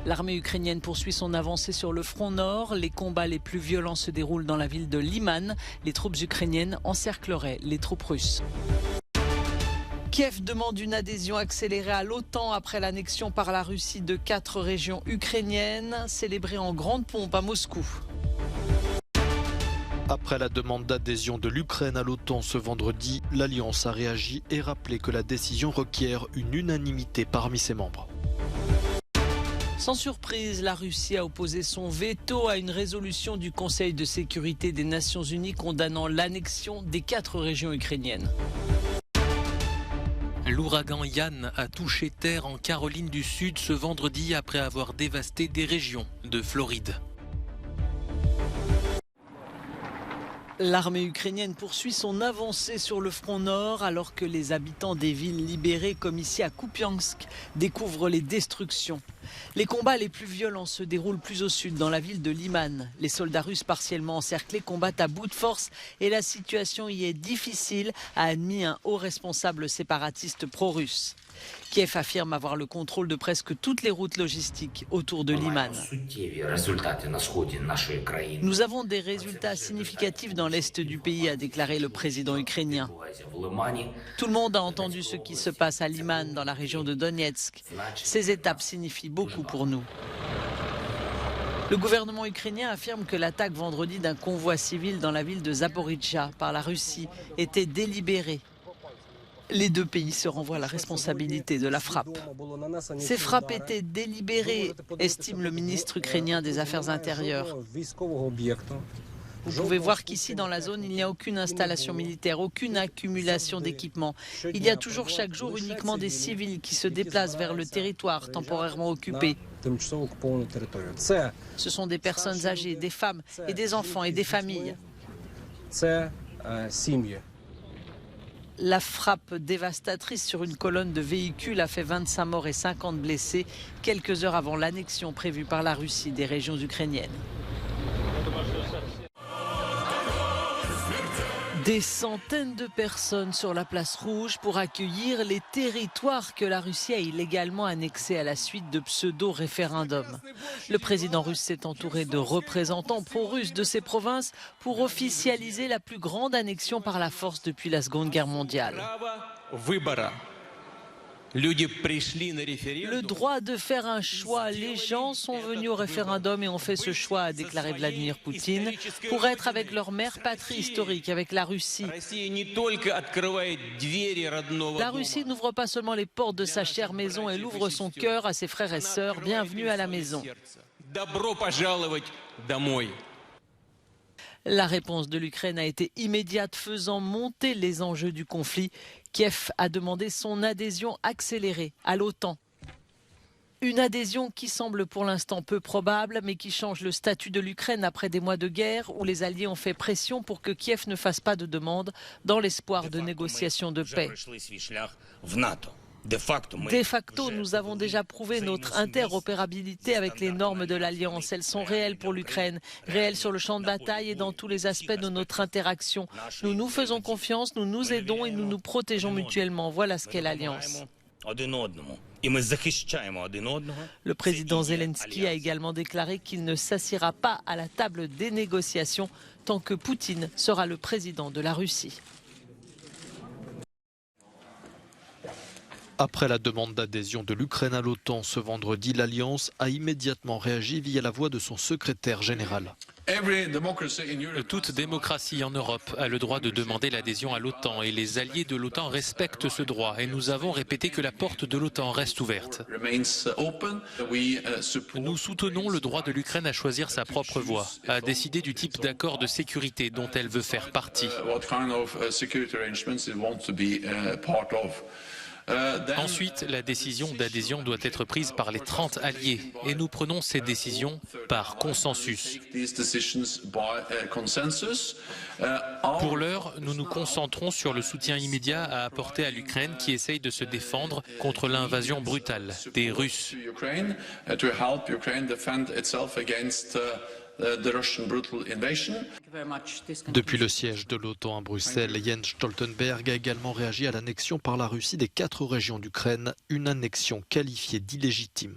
L'armée ukrainienne poursuit son avancée sur le front nord. Les combats les plus violents se déroulent dans la ville de Liman. Les troupes ukrainiennes encercleraient les troupes russes. Kiev demande une adhésion accélérée à l'OTAN après l'annexion par la Russie de 4 régions ukrainiennes, célébrée en grande pompe à Moscou. Après la demande d'adhésion de l'Ukraine à l'OTAN ce vendredi, l'Alliance a réagi et rappelé que la décision requiert une unanimité parmi ses membres. Sans surprise, la Russie a opposé son veto à une résolution du Conseil de sécurité des Nations Unies condamnant l'annexion des 4 régions ukrainiennes. L'ouragan Yann a touché terre en Caroline du Sud ce vendredi après avoir dévasté des régions de Floride. L'armée ukrainienne poursuit son avancée sur le front nord alors que les habitants des villes libérées comme ici à Kupiansk découvrent les destructions. Les combats les plus violents se déroulent plus au sud dans la ville de Liman. Les soldats russes partiellement encerclés combattent à bout de force et la situation y est difficile, a admis un haut responsable séparatiste pro-russe. Kiev affirme avoir le contrôle de presque toutes les routes logistiques autour de Liman. Nous avons des résultats significatifs dans l'est du pays, a déclaré le président ukrainien. Tout le monde a entendu ce qui se passe à Liman, dans la région de Donetsk. Ces étapes signifient beaucoup pour nous. Le gouvernement ukrainien affirme que l'attaque vendredi d'un convoi civil dans la ville de Zaporijjia par la Russie était délibérée. Les deux pays se renvoient la responsabilité de la frappe. Ces frappes étaient délibérées, estime le ministre ukrainien des Affaires intérieures. Vous pouvez voir qu'ici, dans la zone, il n'y a aucune installation militaire, aucune accumulation d'équipements. Il y a toujours chaque jour uniquement des civils qui se déplacent vers le territoire temporairement occupé. Ce sont des personnes âgées, des femmes et des enfants et des familles. La frappe dévastatrice sur une colonne de véhicules a fait 25 morts et 50 blessés, quelques heures avant l'annexion prévue par la Russie des régions ukrainiennes. Des centaines de personnes sur la place rouge pour accueillir les territoires que la Russie a illégalement annexés à la suite de pseudo-référendums. Le président russe s'est entouré de représentants pro-russes de ces provinces pour officialiser la plus grande annexion par la force depuis la Seconde Guerre mondiale. Le droit de faire un choix. Les gens sont venus au référendum et ont fait ce choix, a déclaré Vladimir Poutine, pour être avec leur mère patrie historique, avec la Russie. La Russie n'ouvre pas seulement les portes de sa chère maison, elle ouvre son cœur à ses frères et sœurs. Bienvenue à la maison. La réponse de l'Ukraine a été immédiate, faisant monter les enjeux du conflit. Kiev a demandé son adhésion accélérée à l'OTAN. Une adhésion qui semble pour l'instant peu probable, mais qui change le statut de l'Ukraine après des mois de guerre où les Alliés ont fait pression pour que Kiev ne fasse pas de demande dans l'espoir de négociations de paix. De facto, nous avons déjà prouvé notre interopérabilité avec les normes de l'Alliance. Elles sont réelles pour l'Ukraine, réelles sur le champ de bataille et dans tous les aspects de notre interaction. Nous nous faisons confiance, nous nous aidons et nous nous protégeons mutuellement. Voilà ce qu'est l'Alliance. Le président Zelensky a également déclaré qu'il ne s'assiera pas à la table des négociations tant que Poutine sera le président de la Russie. Après la demande d'adhésion de l'Ukraine à l'OTAN ce vendredi, l'Alliance a immédiatement réagi via la voix de son secrétaire général. Toute démocratie en Europe a le droit de demander l'adhésion à l'OTAN et les alliés de l'OTAN respectent ce droit et nous avons répété que la porte de l'OTAN reste ouverte. Nous soutenons le droit de l'Ukraine à choisir sa propre voie, à décider du type d'accord de sécurité dont elle veut faire partie. Ensuite, la décision d'adhésion doit être prise par les 30 alliés et nous prenons ces décisions par consensus. Pour l'heure, nous nous concentrons sur le soutien immédiat à apporter à l'Ukraine qui essaye de se défendre contre l'invasion brutale des Russes. Depuis le siège de l'OTAN à Bruxelles, Jens Stoltenberg a également réagi à l'annexion par la Russie des 4 régions d'Ukraine, une annexion qualifiée d'illégitime.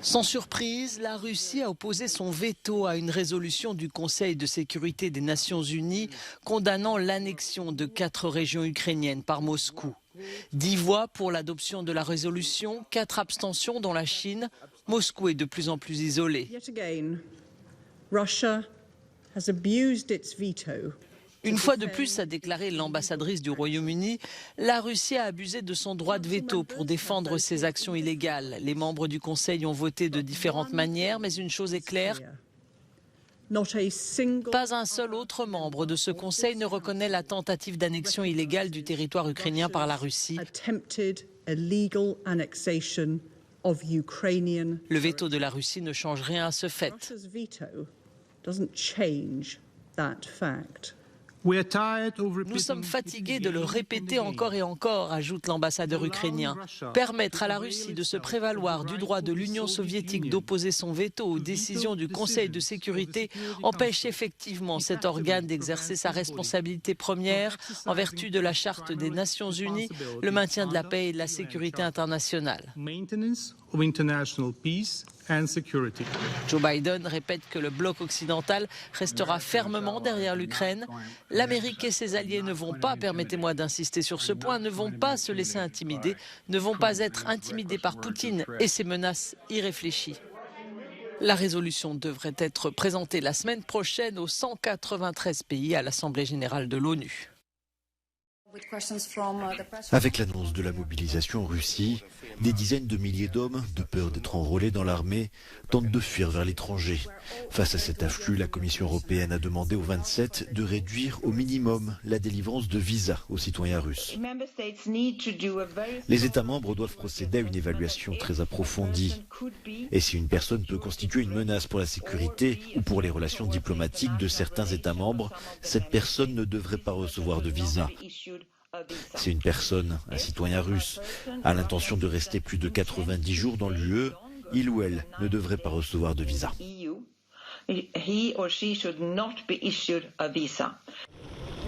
Sans surprise, la Russie a opposé son veto à une résolution du Conseil de sécurité des Nations Unies condamnant l'annexion de 4 régions ukrainiennes par Moscou. 10 voix pour l'adoption de la résolution, 4 abstentions dont la Chine. Moscou est de plus en plus isolé. Une fois de plus, a déclaré l'ambassadrice du Royaume-Uni, la Russie a abusé de son droit de veto pour défendre ses actions illégales. Les membres du Conseil ont voté de différentes manières, mais une chose est claire, pas un seul autre membre de ce Conseil ne reconnaît la tentative d'annexion illégale du territoire ukrainien par la Russie. Le veto de la Russie ne change rien à ce fait. Nous sommes fatigués de le répéter encore et encore, ajoute l'ambassadeur ukrainien. Permettre à la Russie de se prévaloir du droit de l'Union soviétique d'opposer son veto aux décisions du Conseil de sécurité empêche effectivement cet organe d'exercer sa responsabilité première en vertu de la Charte des Nations Unies, le maintien de la paix et de la sécurité internationale. Joe Biden répète que le bloc occidental restera fermement derrière l'Ukraine. L'Amérique et ses alliés ne vont pas, permettez-moi d'insister sur ce point, ne vont pas se laisser intimider, ne vont pas être intimidés par Poutine et ses menaces irréfléchies. La résolution devrait être présentée la semaine prochaine aux 193 pays à l'Assemblée générale de l'ONU. Avec l'annonce de la mobilisation en Russie, des dizaines de milliers d'hommes, de peur d'être enrôlés dans l'armée, tentent de fuir vers l'étranger. Face à cet afflux, la Commission européenne a demandé aux 27 de réduire au minimum la délivrance de visas aux citoyens russes. Les États membres doivent procéder à une évaluation très approfondie. Et si une personne peut constituer une menace pour la sécurité ou pour les relations diplomatiques de certains États membres, cette personne ne devrait pas recevoir de visa. Si une personne, un citoyen russe, a l'intention de rester plus de 90 jours dans l'UE, il ou elle ne devrait pas recevoir de visa.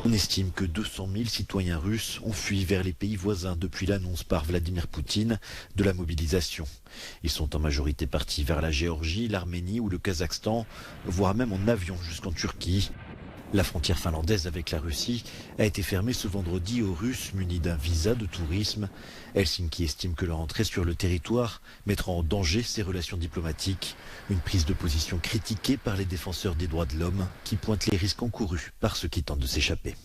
On estime que 200 000 citoyens russes ont fui vers les pays voisins depuis l'annonce par Vladimir Poutine de la mobilisation. Ils sont en majorité partis vers la Géorgie, l'Arménie ou le Kazakhstan, voire même en avion jusqu'en Turquie. La frontière finlandaise avec la Russie a été fermée ce vendredi aux Russes munis d'un visa de tourisme. Helsinki estime que leur entrée sur le territoire mettra en danger ses relations diplomatiques. Une prise de position critiquée par les défenseurs des droits de l'homme qui pointent les risques encourus par ceux qui tentent de s'échapper.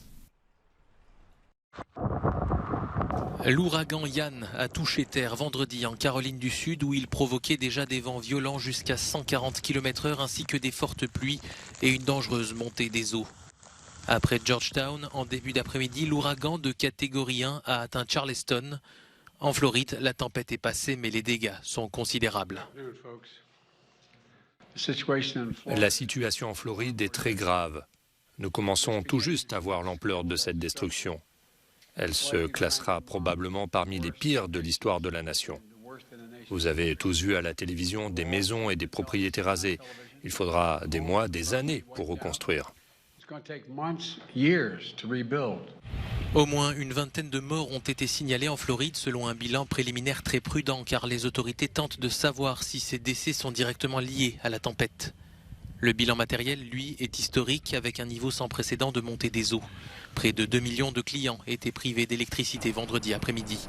L'ouragan Yann a touché terre vendredi en Caroline du Sud où il provoquait déjà des vents violents jusqu'à 140 km/h ainsi que des fortes pluies et une dangereuse montée des eaux. Après Georgetown, en début d'après-midi, l'ouragan de catégorie 1 a atteint Charleston. En Floride, la tempête est passée mais les dégâts sont considérables. La situation en Floride est très grave. Nous commençons tout juste à voir l'ampleur de cette destruction. Elle se classera probablement parmi les pires de l'histoire de la nation. Vous avez tous vu à la télévision des maisons et des propriétés rasées. Il faudra des mois, des années pour reconstruire. Au moins une vingtaine de morts ont été signalés en Floride selon un bilan préliminaire très prudent car les autorités tentent de savoir si ces décès sont directement liés à la tempête. Le bilan matériel, lui, est historique avec un niveau sans précédent de montée des eaux. Près de 2 millions de clients étaient privés d'électricité vendredi après-midi.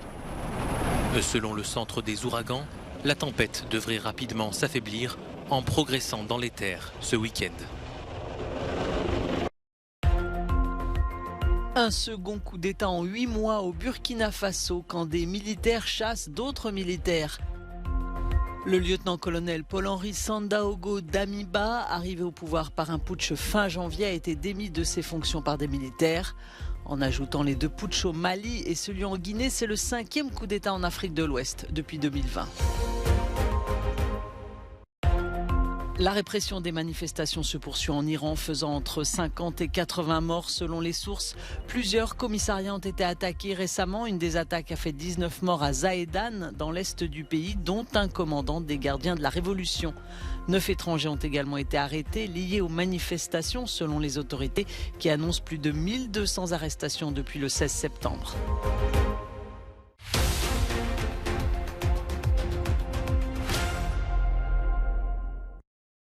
Selon le centre des ouragans, la tempête devrait rapidement s'affaiblir en progressant dans les terres ce week-end. Un second coup d'État en 8 mois au Burkina Faso quand des militaires chassent d'autres militaires. Le lieutenant-colonel Paul-Henri Sandaogo Damiba, arrivé au pouvoir par un putsch fin janvier, a été démis de ses fonctions par des militaires. En ajoutant les 2 putschs au Mali et celui en Guinée, c'est le 5e coup d'État en Afrique de l'Ouest depuis 2020. La répression des manifestations se poursuit en Iran, faisant entre 50 et 80 morts selon les sources. Plusieurs commissariats ont été attaqués récemment. Une des attaques a fait 19 morts à Zahedan, dans l'est du pays, dont un commandant des gardiens de la Révolution. 9 étrangers ont également été arrêtés, liés aux manifestations, selon les autorités, qui annoncent plus de 1200 arrestations depuis le 16 septembre.